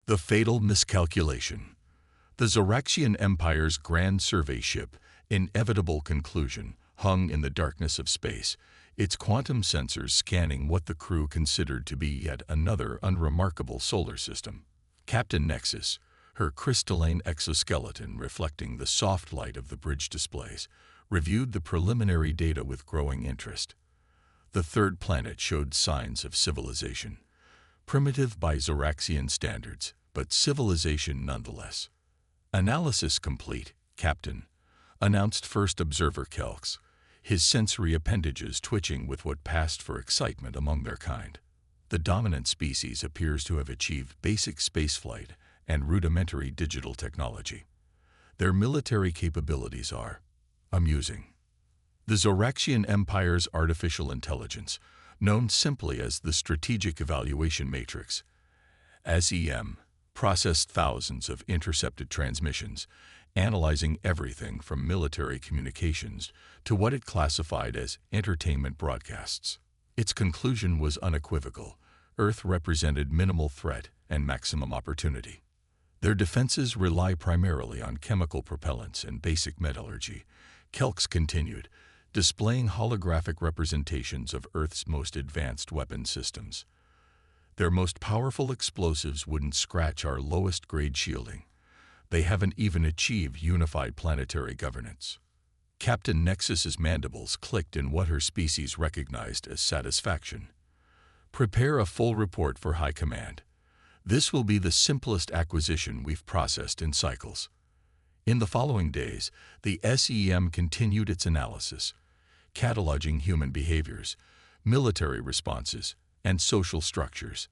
The fatal miscalculation. The Zoraxian Empire's grand survey ship, inevitable conclusion, hung in the darkness of space, its quantum sensors scanning what the crew considered to be yet another unremarkable solar system. Captain Nexus, her crystalline exoskeleton reflecting the soft light of the bridge displays, reviewed the preliminary data with growing interest. The third planet showed signs of civilization. Primitive by Zoraxian standards, but civilization nonetheless. Analysis complete, Captain, announced First Observer Kelks, his sensory appendages twitching with what passed for excitement among their kind. The dominant species appears to have achieved basic spaceflight and rudimentary digital technology. Their military capabilities are amusing. The Zoraxian Empire's artificial intelligence, known simply as the Strategic Evaluation Matrix, SEM, processed thousands of intercepted transmissions, analyzing everything from military communications to what it classified as entertainment broadcasts. Its conclusion was unequivocal. Earth represented minimal threat and maximum opportunity. Their defenses rely primarily on chemical propellants and basic metallurgy, Kelks continued, displaying holographic representations of Earth's most advanced weapon systems. Their most powerful explosives wouldn't scratch our lowest-grade shielding. They haven't even achieved unified planetary governance. Captain Nexus's mandibles clicked in what her species recognized as satisfaction. Prepare a full report for High Command. This will be the simplest acquisition we've processed in cycles. In the following days, the SEM continued its analysis, cataloging human behaviors, military responses, and social structures.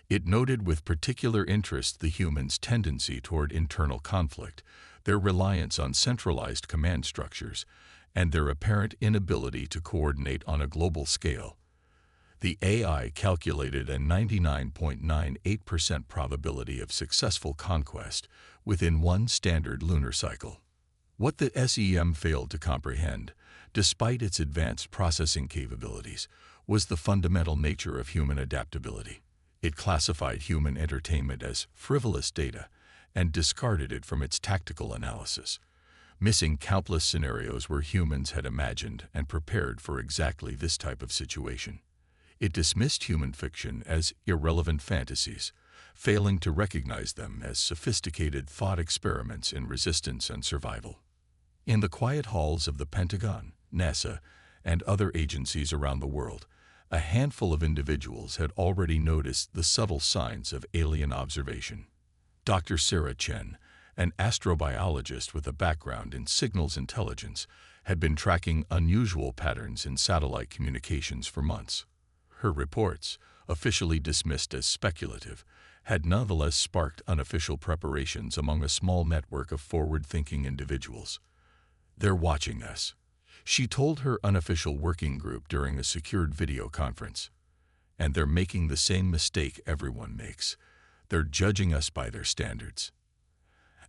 It noted with particular interest the humans' tendency toward internal conflict, their reliance on centralized command structures, and their apparent inability to coordinate on a global scale. The AI calculated a 99.98% probability of successful conquest within one standard lunar cycle. What the SEM failed to comprehend, despite its advanced processing capabilities, was the fundamental nature of human adaptability. It classified human entertainment as frivolous data and discarded it from its tactical analysis, missing countless scenarios where humans had imagined and prepared for exactly this type of situation. It dismissed human fiction as irrelevant fantasies, failing to recognize them as sophisticated thought experiments in resistance and survival. In the quiet halls of the Pentagon, NASA, and other agencies around the world, a handful of individuals had already noticed the subtle signs of alien observation. Dr. Sarah Chen, an astrobiologist with a background in signals intelligence, had been tracking unusual patterns in satellite communications for months. Her reports, officially dismissed as speculative, had nonetheless sparked unofficial preparations among a small network of forward-thinking individuals. "They're watching us," she told her unofficial working group during a secured video conference. "And they're making the same mistake everyone makes. They're judging us by their standards."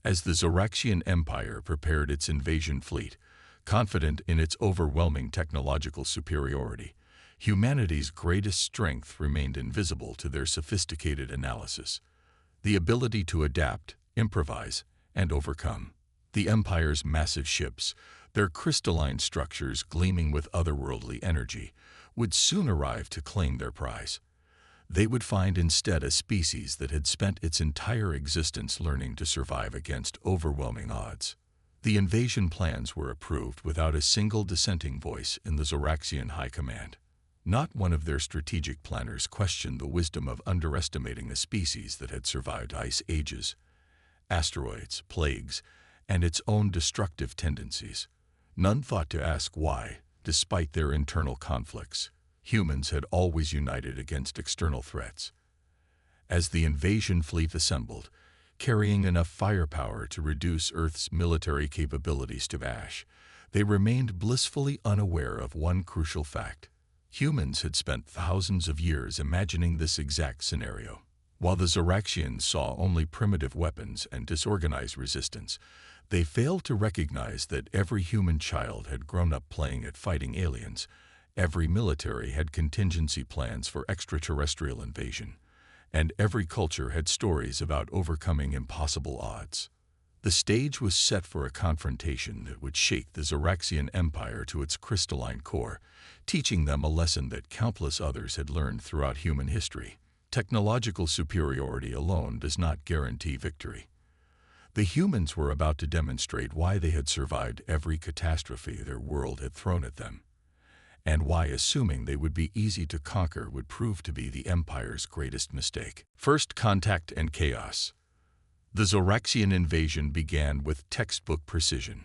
As the Zoraxian Empire prepared its invasion fleet, confident in its overwhelming technological superiority, humanity's greatest strength remained invisible to their sophisticated analysis: the ability to adapt, improvise, and overcome. The Empire's massive ships, their crystalline structures gleaming with otherworldly energy, would soon arrive to claim their prize. They would find instead a species that had spent its entire existence learning to survive against overwhelming odds. The invasion plans were approved without a single dissenting voice in the Zoraxian High Command. Not one of their strategic planners questioned the wisdom of underestimating a species that had survived ice ages, asteroids, plagues, and its own destructive tendencies. None thought to ask why, despite their internal conflicts, humans had always united against external threats. As the invasion fleet assembled, carrying enough firepower to reduce Earth's military capabilities to ash, they remained blissfully unaware of one crucial fact. Humans had spent thousands of years imagining this exact scenario. While the Zoraxians saw only primitive weapons and disorganized resistance, they failed to recognize that every human child had grown up playing at fighting aliens, every military had contingency plans for extraterrestrial invasion, and every culture had stories about overcoming impossible odds. The stage was set for a confrontation that would shake the Zoraxian Empire to its crystalline core, teaching them a lesson that countless others had learned throughout human history. Technological superiority alone does not guarantee victory. The humans were about to demonstrate why they had survived every catastrophe their world had thrown at them, and why assuming they would be easy to conquer would prove to be the Empire's greatest mistake. First contact and chaos. The Zoraxian invasion began with textbook precision.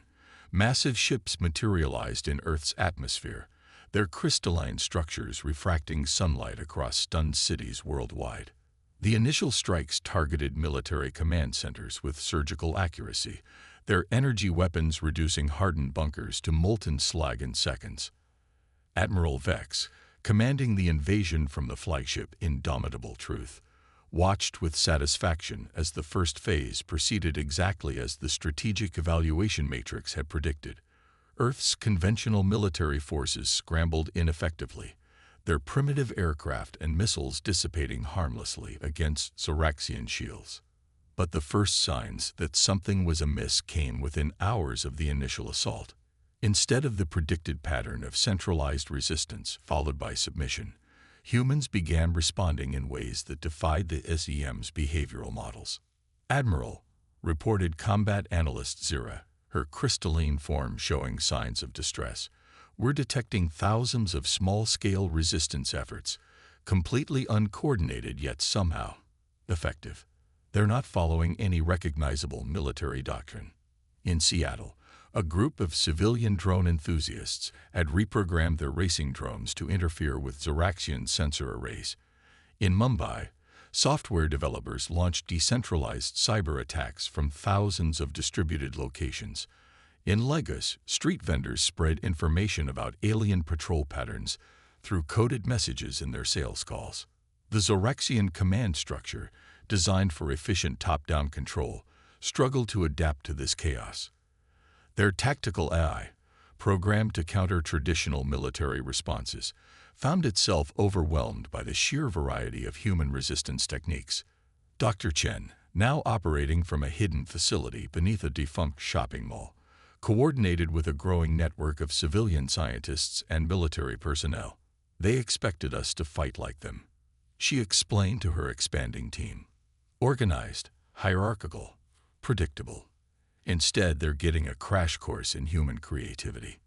Massive ships materialized in Earth's atmosphere, their crystalline structures refracting sunlight across stunned cities worldwide. The initial strikes targeted military command centers with surgical accuracy, their energy weapons reducing hardened bunkers to molten slag in seconds. Admiral Vex, commanding the invasion from the flagship Indomitable Truth, watched with satisfaction as the first phase proceeded exactly as the strategic evaluation matrix had predicted. Earth's conventional military forces scrambled ineffectively, their primitive aircraft and missiles dissipating harmlessly against Zoraxian shields. But the first signs that something was amiss came within hours of the initial assault. Instead of the predicted pattern of centralized resistance followed by submission, humans began responding in ways that defied the SEM's behavioral models. Admiral, reported combat analyst Zira, her crystalline form showing signs of distress, we're detecting thousands of small-scale resistance efforts, completely uncoordinated yet somehow effective. They're not following any recognizable military doctrine. In Seattle, a group of civilian drone enthusiasts had reprogrammed their racing drones to interfere with Zoraxian sensor arrays. In Mumbai, software developers launched decentralized cyber attacks from thousands of distributed locations. In Lagos, street vendors spread information about alien patrol patterns through coded messages in their sales calls. The Zoraxian command structure, designed for efficient top-down control, struggled to adapt to this chaos. Their tactical AI, programmed to counter traditional military responses, found itself overwhelmed by the sheer variety of human resistance techniques. Dr. Chen, now operating from a hidden facility beneath a defunct shopping mall, coordinated with a growing network of civilian scientists and military personnel. They expected us to fight like them, she explained to her expanding team. Organized, hierarchical, predictable. Instead, they're getting a crash course in human creativity.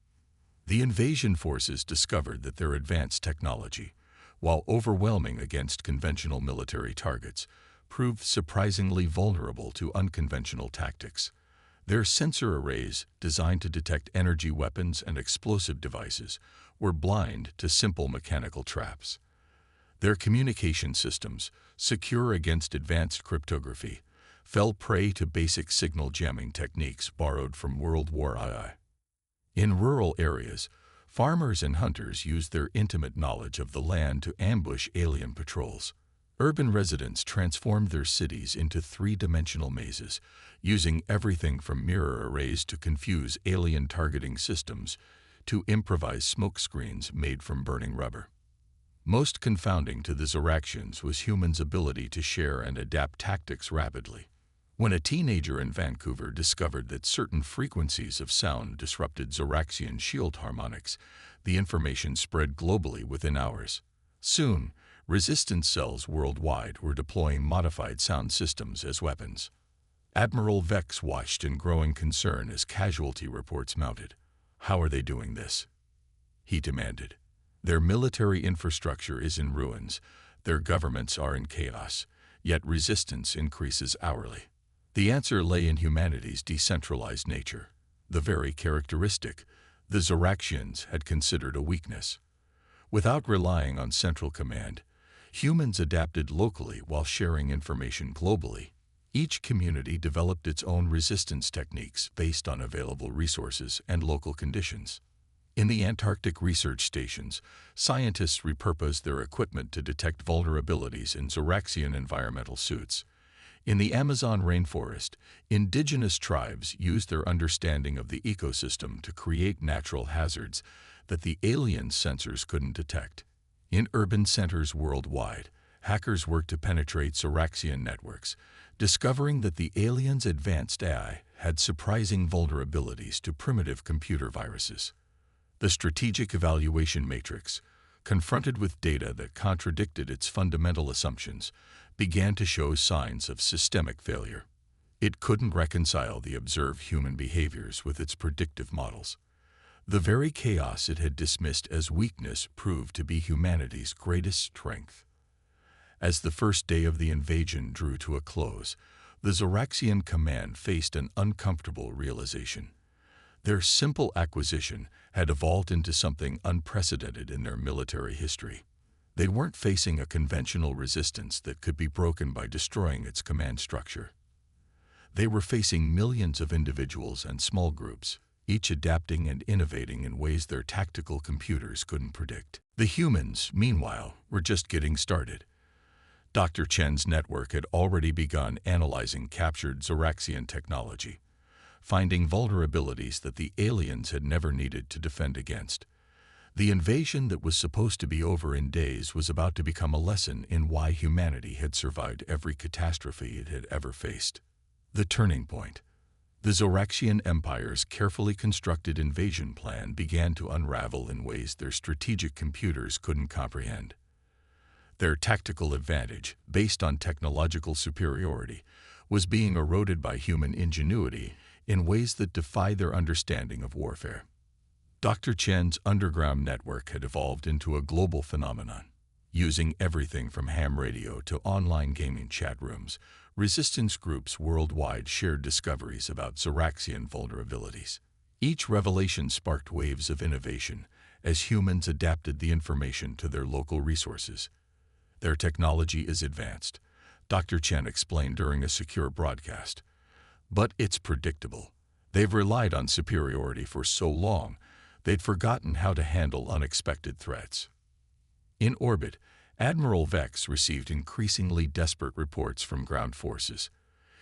The invasion forces discovered that their advanced technology, while overwhelming against conventional military targets, proved surprisingly vulnerable to unconventional tactics. Their sensor arrays, designed to detect energy weapons and explosive devices, were blind to simple mechanical traps. Their communication systems, secure against advanced cryptography, fell prey to basic signal jamming techniques borrowed from World War II. In rural areas, farmers and hunters used their intimate knowledge of the land to ambush alien patrols. Urban residents transformed their cities into three-dimensional mazes, using everything from mirror arrays to confuse alien targeting systems to improvise smoke screens made from burning rubber. Most confounding to the Zoraxians was humans' ability to share and adapt tactics rapidly. When a teenager in Vancouver discovered that certain frequencies of sound disrupted Zoraxian shield harmonics, the information spread globally within hours. Soon, resistance cells worldwide were deploying modified sound systems as weapons. Admiral Vex watched in growing concern as casualty reports mounted. "How are they doing this?" he demanded. "Their military infrastructure is in ruins, their governments are in chaos, yet resistance increases hourly." The answer lay in humanity's decentralized nature, the very characteristic the Zoraxians had considered a weakness. Without relying on central command, humans adapted locally while sharing information globally. Each community developed its own resistance techniques based on available resources and local conditions. In the Antarctic research stations, scientists repurposed their equipment to detect vulnerabilities in Zoraxian environmental suits. In the Amazon rainforest, indigenous tribes used their understanding of the ecosystem to create natural hazards that the alien sensors couldn't detect. In urban centers worldwide, hackers worked to penetrate Zoraxian networks, discovering that the aliens' advanced AI had surprising vulnerabilities to primitive computer viruses. The strategic evaluation matrix, confronted with data that contradicted its fundamental assumptions, began to show signs of systemic failure. It couldn't reconcile the observed human behaviors with its predictive models. The very chaos it had dismissed as weakness proved to be humanity's greatest strength. As the first day of the invasion drew to a close, the Zoraxian command faced an uncomfortable realization. Their simple acquisition had evolved into something unprecedented in their military history. They weren't facing a conventional resistance that could be broken by destroying its command structure. They were facing millions of individuals and small groups, each adapting and innovating in ways their tactical computers couldn't predict. The humans, meanwhile, were just getting started. Dr. Chen's network had already begun analyzing captured Zoraxian technology, finding vulnerabilities that the aliens had never needed to defend against. The invasion that was supposed to be over in days was about to become a lesson in why humanity had survived every catastrophe it had ever faced. The turning point. The Zoraxian Empire's carefully constructed invasion plan began to unravel in ways their strategic computers couldn't comprehend. Their tactical advantage, based on technological superiority, was being eroded by human ingenuity in ways that defied their understanding of warfare. Dr. Chen's underground network had evolved into a global phenomenon. Using everything from ham radio to online gaming chat rooms, resistance groups worldwide shared discoveries about Zoraxian vulnerabilities. Each revelation sparked waves of innovation as humans adapted the information to their local resources. Their technology is advanced, Dr. Chen explained during a secure broadcast. But it's predictable. They've relied on superiority for so long, they'd forgotten how to handle unexpected threats. In orbit, Admiral Vex received increasingly desperate reports from ground forces.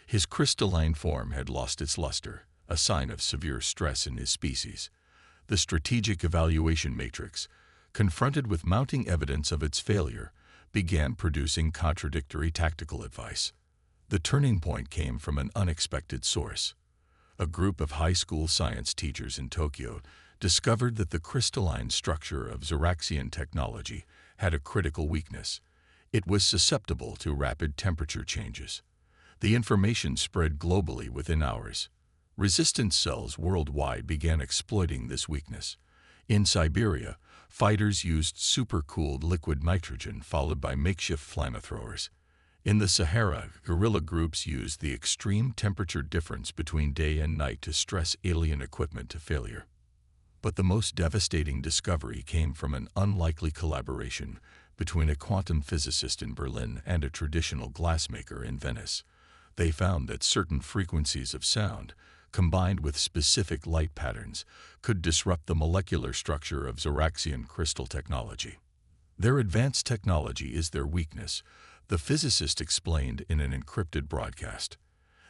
His crystalline form had lost its luster, a sign of severe stress in his species. The strategic evaluation matrix, confronted with mounting evidence of its failure, began producing contradictory tactical advice. The turning point came from an unexpected source. A group of high school science teachers in Tokyo discovered that the crystalline structure of Zoraxian technology had a critical weakness. It was susceptible to rapid temperature changes. The information spread globally within hours. Resistance cells worldwide began exploiting this weakness. In Siberia, fighters used supercooled liquid nitrogen followed by makeshift flamethrowers. In the Sahara, guerrilla groups used the extreme temperature difference between day and night to stress alien equipment to failure. But the most devastating discovery came from an unlikely collaboration between a quantum physicist in Berlin and a traditional glassmaker in Venice. They found that certain frequencies of sound, combined with specific light patterns, could disrupt the molecular structure of Zoraxian crystal technology. Their advanced technology is their weakness, the physicist explained in an encrypted broadcast.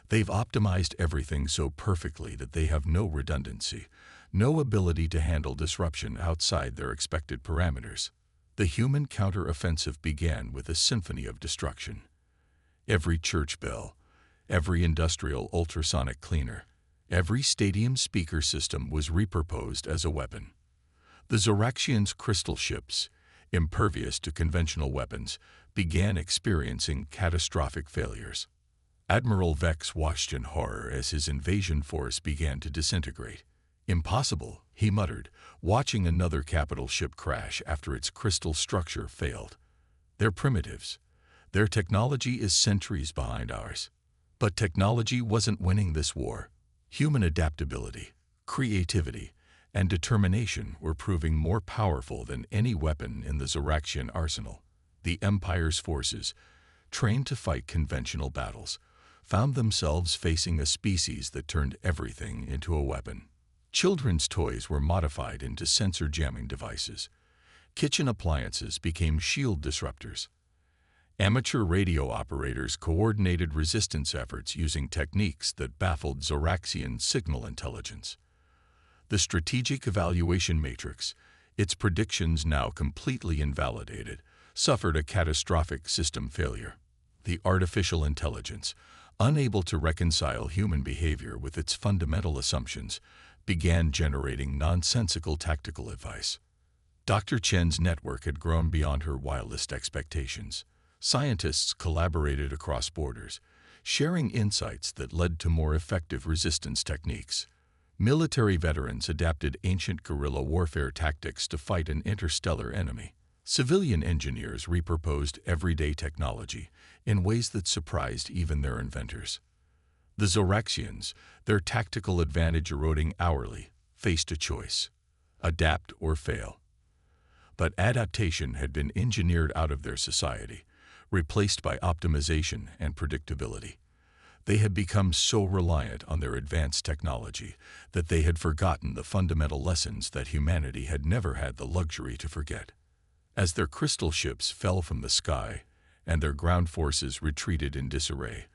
They've optimized everything so perfectly that they have no redundancy, no ability to handle disruption outside their expected parameters. The human counter-offensive began with a symphony of destruction. Every church bell, every industrial ultrasonic cleaner, every stadium speaker system was repurposed as a weapon. The Zoraxians' crystal ships, impervious to conventional weapons, began experiencing catastrophic failures. Admiral Vex watched in horror as his invasion force began to disintegrate. "Impossible," he muttered, watching another capital ship crash after its crystal structure failed. "They're primitives. Their technology is centuries behind ours." But technology wasn't winning this war. Human adaptability, creativity, and determination were proving more powerful than any weapon in the Zoraxian arsenal. The Empire's forces, trained to fight conventional battles, found themselves facing a species that turned everything into a weapon. Children's toys were modified into sensor jamming devices. Kitchen appliances became shield disruptors. Amateur radio operators coordinated resistance efforts using techniques that baffled Zoraxian signal intelligence. The strategic evaluation matrix, its predictions now completely invalidated, suffered a catastrophic system failure. The artificial intelligence, unable to reconcile human behavior with its fundamental assumptions, began generating nonsensical tactical advice. Dr. Chen's network had grown beyond her wildest expectations. Scientists collaborated across borders, sharing insights that led to more effective resistance techniques. Military veterans adapted ancient guerrilla warfare tactics to fight an interstellar enemy. Civilian engineers repurposed everyday technology in ways that surprised even their inventors. The Zoraxians, their tactical advantage eroding hourly, faced a choice: adapt or fail. But adaptation had been engineered out of their society, replaced by optimization and predictability. They had become so reliant on their advanced technology that they had forgotten the fundamental lessons that humanity had never had the luxury to forget. As their crystal ships fell from the sky and their ground forces retreated in disarray,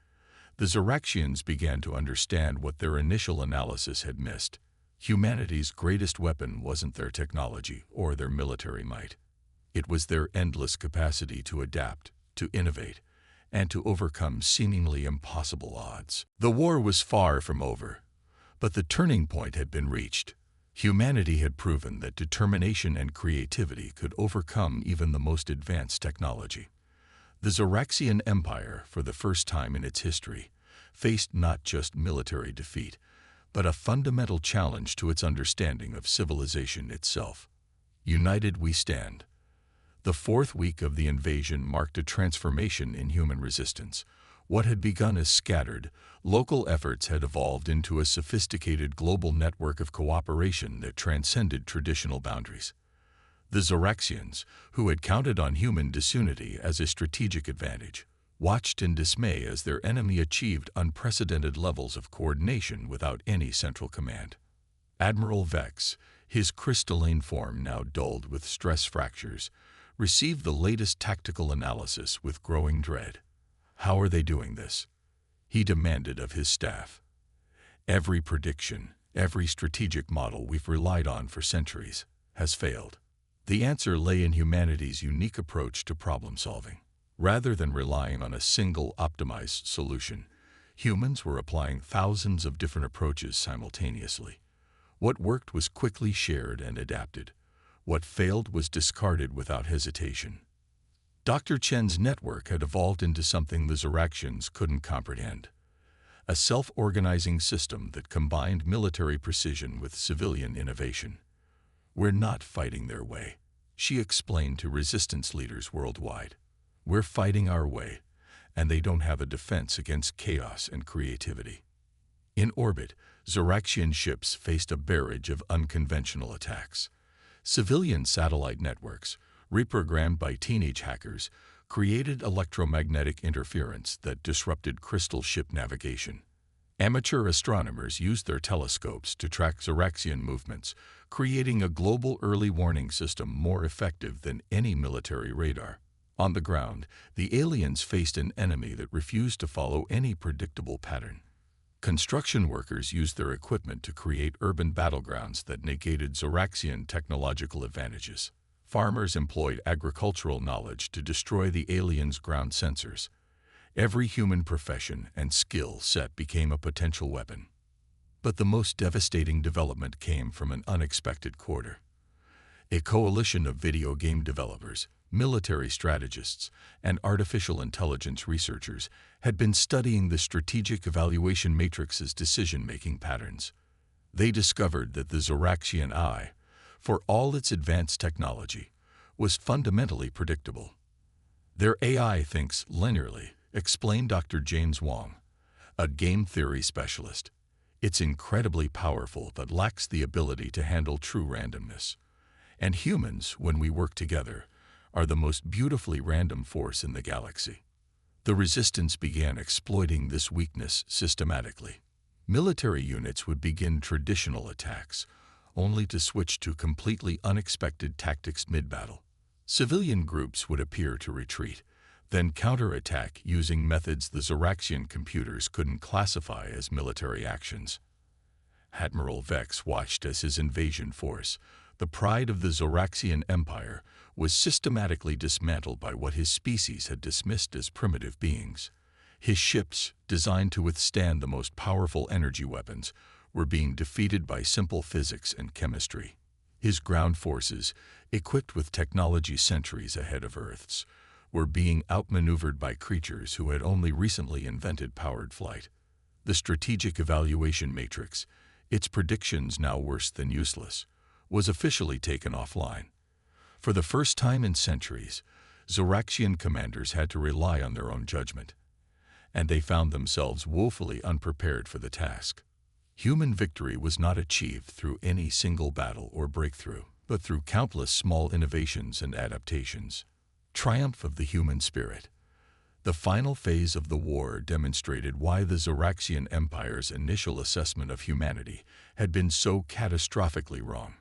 the Zoraxians began to understand what their initial analysis had missed. Humanity's greatest weapon wasn't their technology or their military might. It was their endless capacity to adapt, to innovate, and to overcome seemingly impossible odds. The war was far from over, but the turning point had been reached. Humanity had proven that determination and creativity could overcome even the most advanced technology. The Zoraxian Empire, for the first time in its history, faced not just military defeat, but a fundamental challenge to its understanding of civilization itself. United we stand. The fourth week of the invasion marked a transformation in human resistance. What had begun as scattered, local efforts had evolved into a sophisticated global network of cooperation that transcended traditional boundaries. The Zoraxians, who had counted on human disunity as a strategic advantage, watched in dismay as their enemy achieved unprecedented levels of coordination without any central command. Admiral Vex, his crystalline form now dulled with stress fractures, received the latest tactical analysis with growing dread. How are they doing this? He demanded of his staff. Every prediction, every strategic model we've relied on for centuries has failed. The answer lay in humanity's unique approach to problem solving. Rather than relying on a single optimized solution, humans were applying thousands of different approaches simultaneously. What worked was quickly shared and adapted. What failed was discarded without hesitation. Dr. Chen's network had evolved into something the Zoraxians couldn't comprehend: a self-organizing system that combined military precision with civilian innovation. "We're not fighting their way," she explained to resistance leaders worldwide. "We're fighting our way, and they don't have a defense against chaos and creativity." In orbit, Zoraxian ships faced a barrage of unconventional attacks. Civilian satellite networks, reprogrammed by teenage hackers, created electromagnetic interference that disrupted crystal ship navigation. Amateur astronomers used their telescopes to track Zoraxian movements, creating a global early warning system more effective than any military radar. On the ground, the aliens faced an enemy that refused to follow any predictable pattern. Construction workers used their equipment to create urban battlegrounds that negated Zoraxian technological advantages. Farmers employed agricultural knowledge to destroy the aliens' ground sensors. Every human profession and skill set became a potential weapon. But the most devastating development came from an unexpected quarter. A coalition of video game developers, military strategists, and artificial intelligence researchers had been studying the strategic evaluation matrix's decision-making patterns. They discovered that the Zoraxian eye, for all its advanced technology, was fundamentally predictable. "Their AI thinks linearly," explained Dr. James Wong, a game theory specialist. "It's incredibly powerful but lacks the ability to handle true randomness. And humans, when we work together, are the most beautifully random force in the galaxy." The resistance began exploiting this weakness systematically. Military units would begin traditional attacks, only to switch to completely unexpected tactics mid-battle. Civilian groups would appear to retreat, then counterattack using methods the Zoraxian computers couldn't classify as military actions. Admiral Vex watched as his invasion force, The pride of the Zoraxian Empire was systematically dismantled by what his species had dismissed as primitive beings. His ships, designed to withstand the most powerful energy weapons, were being defeated by simple physics and chemistry. His ground forces, equipped with technology centuries ahead of Earth's, were being outmaneuvered by creatures who had only recently invented powered flight. The strategic evaluation matrix, its predictions now worse than useless, was officially taken offline. For the first time in centuries, Zoraxian commanders had to rely on their own judgment, and they found themselves woefully unprepared for the task. Human victory was not achieved through any single battle or breakthrough, but through countless small innovations and adaptations. Triumph of the human spirit. The final phase of the war demonstrated why the Zoraxian Empire's initial assessment of humanity had been so catastrophically wrong.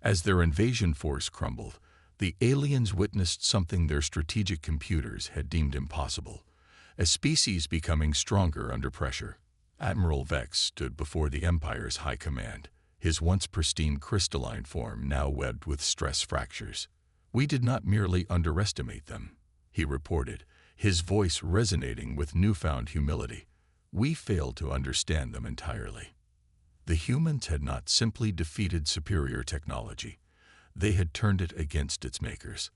As their invasion force crumbled, the aliens witnessed something their strategic computers had deemed impossible: a species becoming stronger under pressure. Admiral Vex stood before the Empire's high command, his once pristine crystalline form now webbed with stress fractures. "We did not merely underestimate them," he reported, his voice resonating with newfound humility. "We failed to understand them entirely." The humans had not simply defeated superior technology, they had turned it against its makers.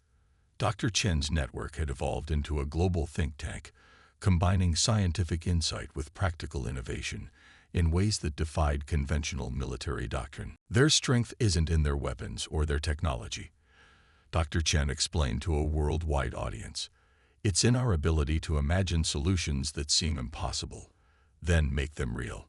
Dr. Chen's network had evolved into a global think tank, combining scientific insight with practical innovation in ways that defied conventional military doctrine. "Their strength isn't in their weapons or their technology," Dr. Chen explained to a worldwide audience. "It's in our ability to imagine solutions that seem impossible, then make them real."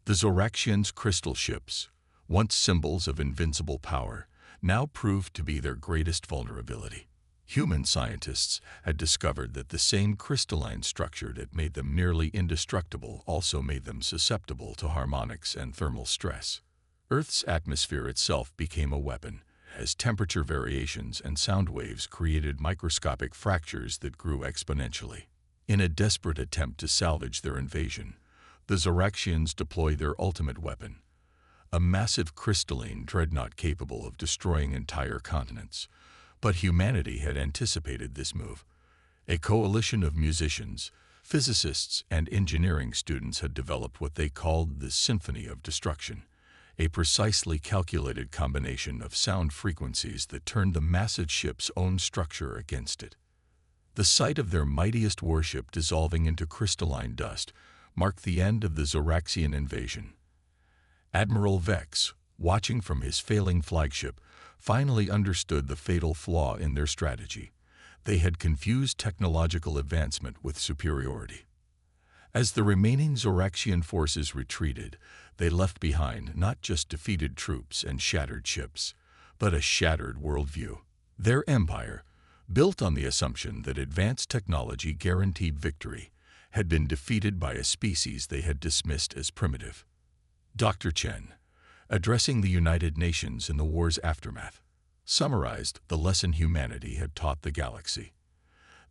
The Zoraxians' crystal ships, once symbols of invincible power, now proved to be their greatest vulnerability. Human scientists had discovered that the same crystalline structure that made them nearly indestructible also made them susceptible to harmonics and thermal stress. Earth's atmosphere itself became a weapon, as temperature variations and sound waves created microscopic fractures that grew exponentially. In a desperate attempt to salvage their invasion, the Zoraxians deployed their ultimate weapon, a massive crystalline dreadnought capable of destroying entire continents. But humanity had anticipated this move. A coalition of musicians, physicists, and engineering students had developed what they called the Symphony of Destruction, a precisely calculated combination of sound frequencies that turned the massive ship's own structure against it. The sight of their mightiest warship dissolving into crystalline dust marked the end of the Zoraxian invasion. Admiral Vex, watching from his failing flagship, finally understood the fatal flaw in their strategy. They had confused technological advancement with superiority. As the remaining Zoraxian forces retreated, they left behind not just defeated troops and shattered ships, but a shattered worldview. Their empire, built on the assumption that advanced technology guaranteed victory, had been defeated by a species they had dismissed as primitive. Dr. Chen, addressing the United Nations in the war's aftermath, summarized the lesson humanity had taught the galaxy.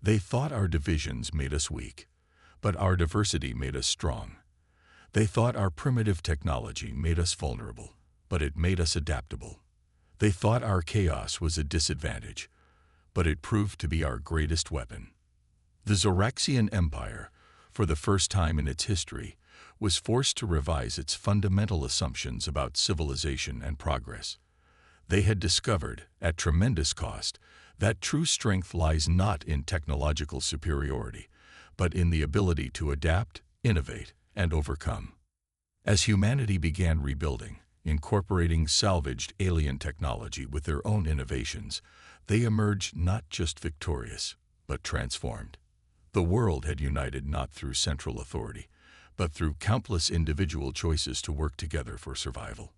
"They thought our divisions made us weak, but our diversity made us strong. They thought our primitive technology made us vulnerable, but it made us adaptable. They thought our chaos was a disadvantage, but it proved to be our greatest weapon." The Zoraxian Empire, for the first time in its history, was forced to revise its fundamental assumptions about civilization and progress. They had discovered, at tremendous cost, that true strength lies not in technological superiority, but in the ability to adapt, innovate, and overcome. As humanity began rebuilding, incorporating salvaged alien technology with their own innovations, they emerged not just victorious, but transformed. The world had united not through central authority, but through countless individual choices to work together for survival.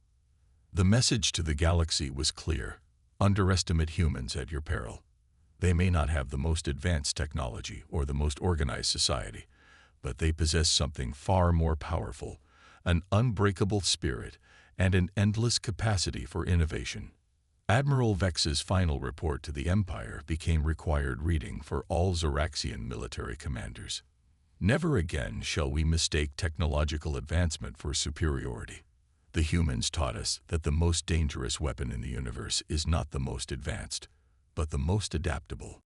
The message to the galaxy was clear: underestimate humans at your peril. They may not have the most advanced technology or the most organized society, but they possess something far more powerful: an unbreakable spirit and an endless capacity for innovation. Admiral Vex's final report to the Empire became required reading for all Zoraxian military commanders. "Never again shall we mistake technological advancement for superiority. The humans taught us that the most dangerous weapon in the universe is not the most advanced, but the most adaptable.